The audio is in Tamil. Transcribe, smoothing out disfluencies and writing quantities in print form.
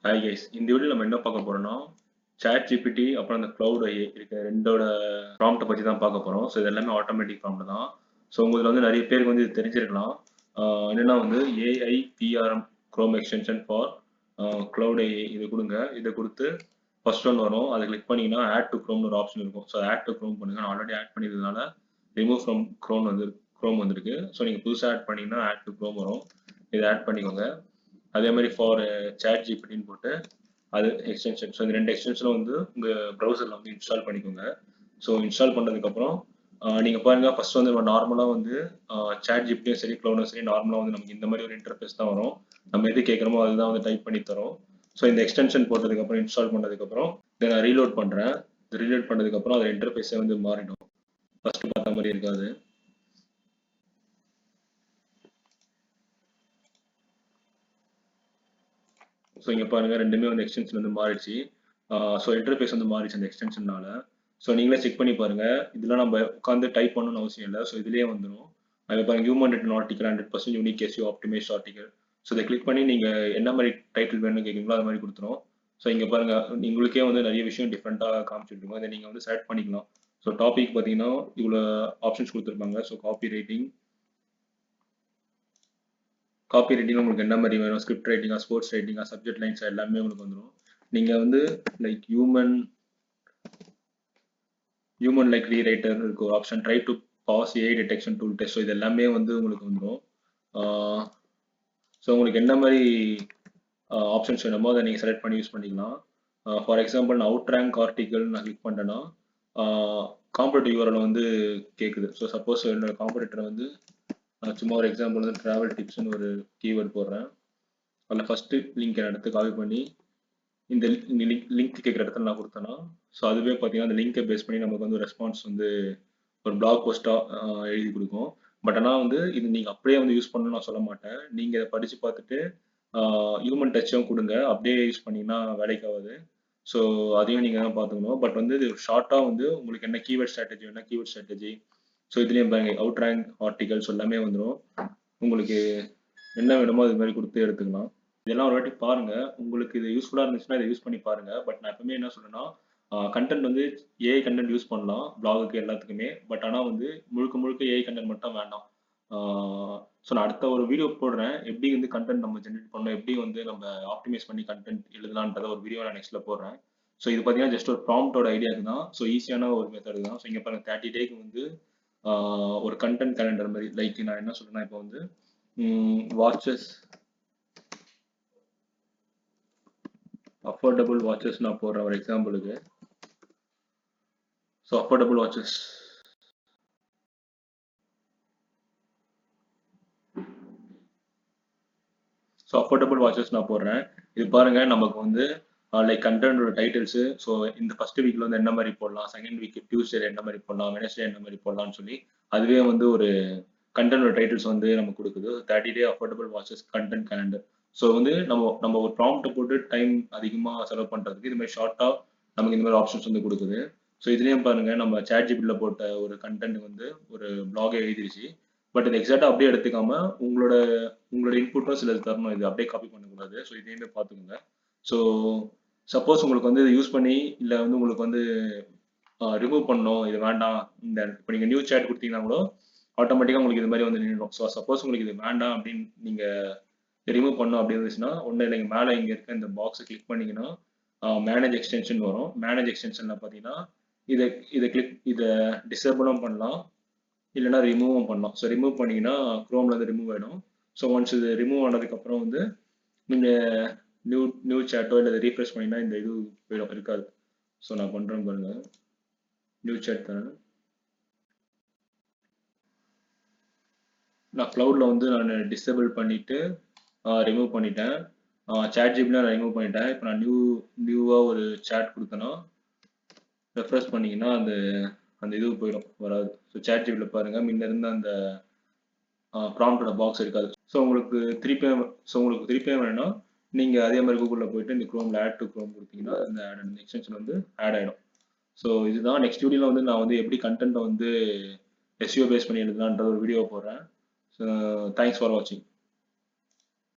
ஹாய் கைஸ், இந்த வீடியோ நம்ம என்ன பார்க்க போறோம்னா சாட் ஜிபிடி அப்புறம் அந்த கிளவுட் ஐ இருக்க ரெண்டோட ப்ராம்ப்ட்டை பற்றி தான் பார்க்க போகிறோம். ஸோ இது எல்லாமே ஆட்டோமேட்டிக் ப்ராம்ப்ட் தான். ஸோ உங்களுக்கு வந்து நிறைய பேருக்கு வந்து இது தெரிஞ்சிருக்கலாம். என்னன்னா வந்து AI PRM Chrome extension for cloud ஐ இது கொடுங்க. இதை கொடுத்து ஃபர்ஸ்ட் ஒன் வரும், அதை கிளிக் பண்ணிங்கன்னா ஆட் டு க்ரோம்னு ஒரு ஆப்ஷன் இருக்கும். ஸோ ஆட் டு க்ரோம் பண்ணுங்க. நான் ஆல்ரெடி ஆட் பண்ணியிருந்ததுனால ரிமூவ் ஃப்ரம் க்ரோம் வந்திருக்கு. ஸோ நீங்கள் புதுசாக ஆட் பண்ணிங்கன்னா ஆட் டு க்ரோம் வரும். இதை ஆட் பண்ணிக்கோங்க. அதே மாதிரி ஃபார் சாட் ஜிபிடின்னு போட்டு அது எக்ஸ்டென்ஷன். ஸோ இந்த ரெண்டு எக்ஸ்டென்ஷனும் வந்து உங்கள் ப்ரௌசரில் வந்து இன்ஸ்டால் பண்ணிக்கோங்க. ஸோ இன்ஸ்டால் பண்ணதுக்கப்புறம் நீங்கள் பாருங்கள், ஃபர்ஸ்ட் வந்து நம்ம நார்மலாக வந்து சாட் ஜிபிடியும் சரி க்ளவுடும் சரி நார்மலாக வந்து நமக்கு இந்த மாதிரி ஒரு இன்டர்ஃபேஸ் தான் வரும். நம்ம எது கேட்குறோமோ அதுதான் வந்து டைப் பண்ணி தரோம். ஸோ இந்த எக்ஸ்டென்ஷன் போட்டதுக்கப்புறம் இன்ஸ்டால் பண்ணதுக்கப்புறம் இதை நான் ரீலோட் பண்ணுறேன். ரீலோட் பண்ணதுக்கப்புறம் அது இன்டர்ஃபேஸே வந்து மாறிடும். ஃபர்ஸ்ட் பார்த்த மாதிரி இருக்காது. ஸோ இங்கே பாருங்கள், ரெண்டுமே வந்து எக்ஸ்டென்ஷன் வந்து மாறிடுச்சு. ஸோ இன்டர்ஃபேஸ் வந்து மாறிடுச்சு அந்த எக்ஸ்டென்ஷனால. ஸோ நீங்களே செக் பண்ணி பாருங்கள். இதெல்லாம் நம்ம உட்காந்து டைப் பண்ணணும்னு அவசியம் இல்லை. ஸோ இதுலேயே வந்துடும். அது பாருங்கள், human written article 100% unique SEO optimize article. So இதை கிளிக் பண்ணி நீங்கள் என்ன மாதிரி டைட்டில் வேணும்னு கேட்குறீங்களோ அது மாதிரி கொடுத்துரும். ஸோ இங்கே பாருங்கள், உங்களுக்கே வந்து நிறைய விஷயம் டிஃப்ரெண்ட்டாக காமிச்சிருக்கோம். இதை நீங்கள் வந்து செலக்ட் பண்ணிக்கலாம். ஸோ டாபிக் பார்த்தீங்கன்னா இவ்வளோ ஆப்ஷன்ஸ் கொடுத்துருப்பாங்க. ஸோ காப்பி ரைட்டிங் உங்களுக்கு என்ன மாதிரி வேணும், ஸ்கிரிப்ட் ரைட்டிங்கா, ஸ்போர்ட்ஸ் ரைட்டிங்கா, சப்ஜெக்ட் லைன்ஸ் எல்லாமே உங்களுக்கு வந்துடும். நீங்கள் வந்து லைக் ஹியூமன் லைக் ரீரைட்டர் இருக்கு ஒரு option, try to pass AI detection tool test. So இது எல்லாமே வந்து உங்களுக்கு வந்துடும். ஸோ உங்களுக்கு என்ன மாதிரி ஆப்ஷன்ஸ் வேணுமோ அதை நீங்கள் செலக்ட் பண்ணி யூஸ் பண்ணிக்கலாம். ஃபார் எக்ஸாம்பிள் நான் அவுட் ரேங்க் ஆர்டிகல் நான் கிளிக் பண்ணுறேன்னா காம்படிட்டிவ் யூஆர்எல் வந்து கேட்குது. ஸோ சப்போஸ் என்னோட காம்படிட்டர் வந்து சும்மா ஒரு எக்ஸாம்பிள் வந்து ட்ராவல் டிப்ஸ்னு ஒரு கீவேர்ட் போடுறேன். அதில் ஃபஸ்ட்டு லிங்க் எடுத்து காப்பி பண்ணி இந்த லிங்க் கேட்குற இடத்துல நான் கொடுத்தேன்னா ஸோ அதுவே பார்த்தீங்கன்னா அந்த லிங்கை பேஸ் பண்ணி நமக்கு வந்து ரெஸ்பான்ஸ் வந்து ஒரு பிளாக் போஸ்ட்டாக எழுதி கொடுக்கும். பட் ஆனால் வந்து இது நீங்கள் அப்படியே வந்து யூஸ் பண்ணணும்னு நான் சொல்ல மாட்டேன். நீங்கள் இதை படித்து பார்த்துட்டு ஹியூமன் டச்சும் கொடுங்க. அப்படியே யூஸ் பண்ணிங்கன்னா வேலைக்கு ஆகாது. ஸோ அதையும் நீங்கள் தான் பார்த்துக்கணும். பட் வந்து இது ஷார்ட்டாக வந்து உங்களுக்கு என்ன கீவேர்ட் ஸ்ட்ராட்டஜி வேணா கீவேர்ட் ஸ்ட்ராட்டஜி. ஸோ இதுலேயும் பாருங்க அவுட் ரேங்க் ஆர்டிகல்ஸ் எல்லாமே வந்துடும். உங்களுக்கு என்ன வேணுமோ அது மாதிரி கொடுத்து எடுத்துக்கலாம். இதெல்லாம் ஒரு வாட்டி பாருங்க. உங்களுக்கு இது யூஸ்ஃபுல்லாக இருந்துச்சுன்னா இதை யூஸ் பண்ணி பாருங்க. பட் நான் எப்பவுமே என்ன சொல்றேன்னா கண்டென்ட் வந்து ஏஐ கண்டென்ட் யூஸ் பண்ணலாம் பிளாகுக்கு எல்லாத்துக்குமே. பட் ஆனால் வந்து முழுக்க ஏஐ கண்டென்ட் மட்டும் வேண்டாம். ஸோ நான் அடுத்த ஒரு வீடியோ போடுறேன், எப்படி வந்து கண்டென்ட் நம்ம ஜென்ரேட் பண்ணோம், எப்படி வந்து நம்ம ஆப்டிமைஸ் பண்ணி கண்டென்ட் எழுதலான்றத ஒரு வீடியோ நான் நெக்ஸ்ட்ல போடுறேன். ஸோ இது பார்த்தீங்கன்னா ஜஸ்ட் ஒரு ப்ராம்ப்டோட ஐடியாக்கு தான். ஸோ ஈஸியான ஒரு மெத்தட் தான். ஸோ இங்கே பாருங்க 30 டேக்கு வந்து ஒரு கண்டென்ட் கேலண்டர் மாதிரி. லைக் நான் என்ன சொல்றேன்னா இப்போ வந்து வாட்சஸ் அஃபோர்டபுள் வாட்சஸ் நான் போடுறேன் ஒரு எக்ஸாம்பிளுக்கு. ஸோ அஃபோர்டபுள் வாட்சஸ் நான் போடுறேன். இது பாருங்க, நமக்கு வந்து லைக் கண்டென்ட்டோட டைட்டில்ஸு. ஸோ இந்த ஃபர்ஸ்ட் வீக்ல வந்து என்ன மாதிரி போடலாம், செகண்ட் வீக் டியூஸ்டே என்ன மாதிரி போடலாம், வெனஸ்டே என்ன மாதிரி போடலாம்னு சொல்லி அதுவே வந்து ஒரு கண்டென்ட்டோட டைட்டில்ஸ் வந்து நமக்கு கொடுக்குது. 30 day affordable watches content calendar. So வந்து நம்ம ஒரு ப்ராம்ப்ட் போட்டு டைம் அதிகமாக செலவு பண்ணுறதுக்கு இது மாதிரி ஷார்ட்டாக நமக்கு இந்த மாதிரி ஆப்ஷன்ஸ் வந்து கொடுக்குது. ஸோ இதுலேயும் பாருங்க, நம்ம சாட் ஜிபிடியில் போட்ட ஒரு கண்டென்ட் வந்து ஒரு பிளாகே எழுதிருச்சு. பட் இது எக்ஸாக்டாக அப்படியே எடுத்துக்காம உங்களோட இன்புட்டும் சிலது தரணும். இது அப்படியே காப்பி பண்ணக்கூடாது. ஸோ இதையுமே பார்த்துக்கோங்க. ஸோ சப்போஸ் உங்களுக்கு வந்து இதை யூஸ் பண்ணி இல்லை வந்து உங்களுக்கு வந்து ரிமூவ் பண்ணணும், இது வேண்டாம், இந்த இப்போ நீங்கள் நியூ சேட் கொடுத்தீங்கன்னா கூட ஆட்டோமேட்டிக்காக உங்களுக்கு இது மாதிரி வந்து நின்றுடும். ஸோ சப்போஸ் உங்களுக்கு இது வேண்டாம் அப்படின்னு நீங்கள் ரிமூவ் பண்ணணும் அப்படின்னு இருந்துச்சுன்னா ஒன்றும் இல்லைங்க, மேலே இங்கே இருக்க இந்த பாக்ஸை கிளிக் பண்ணிங்கன்னா மேனேஜ் எக்ஸ்டென்ஷன் வரும். மேனேஜ் எக்ஸ்டென்ஷனில் பார்த்தீங்கன்னா இதை டிசேபிளும் பண்ணலாம், இல்லைனா ரிமூவும் பண்ணலாம். ஸோ ரிமூவ் பண்ணிங்கன்னா க்ரோமில் வந்து ரிமூவ் ஆகிடும். ஸோ ஒன்ஸ் இது ரிமூவ் ஆனதுக்கப்புறம் வந்து நீங்கள் நியூ சேட்டோ இல்லை ரீஃப்ரெஷ் பண்ணிங்கன்னா இந்த இது போயிடும், இருக்காது. ஸோ நான் பண்ணுறேன் பாருங்க, நியூ சேட் தரேன். நான் க்ளவுடில் வந்து நான் டிசேபிள் பண்ணிவிட்டு ரிமூவ் பண்ணிட்டேன். சாட் ஜிபிடியில் நான் ரிமூவ் பண்ணிட்டேன். இப்போ நான் நியூவாக ஒரு சேட் கொடுத்தேன்னா ரெஃப்ரெஷ் பண்ணிங்கன்னா அந்த இது போயிடும், வராது. ஸோ சாட் ஜிபிடியில் பாருங்கள், முன்ன இருந்த அந்த ப்ராம்ப்டோட பாக்ஸ் இருக்காது. ஸோ உங்களுக்கு திருப்பியும் வேணும்னா நீங்கள் அதே மாதிரி கூகுளில் போயிட்டு இந்த க்ரோமில் ஆட் டு க்ரோம் கொடுத்தீங்கன்னா அந்த எக்ஸ்டென்ஷன் வந்து ஆட் ஆகிடும். ஸோ இதுதான் நெக்ஸ்ட் வீடியோவில் வந்து நான் வந்து எப்படி கண்டென்ட்டை வந்து எஸ்இஓ பேஸ் பண்ணி எழுதலான்ற ஒரு வீடியோ போடுறேன். ஸோ தேங்க்ஸ் ஃபார் வாட்சிங்.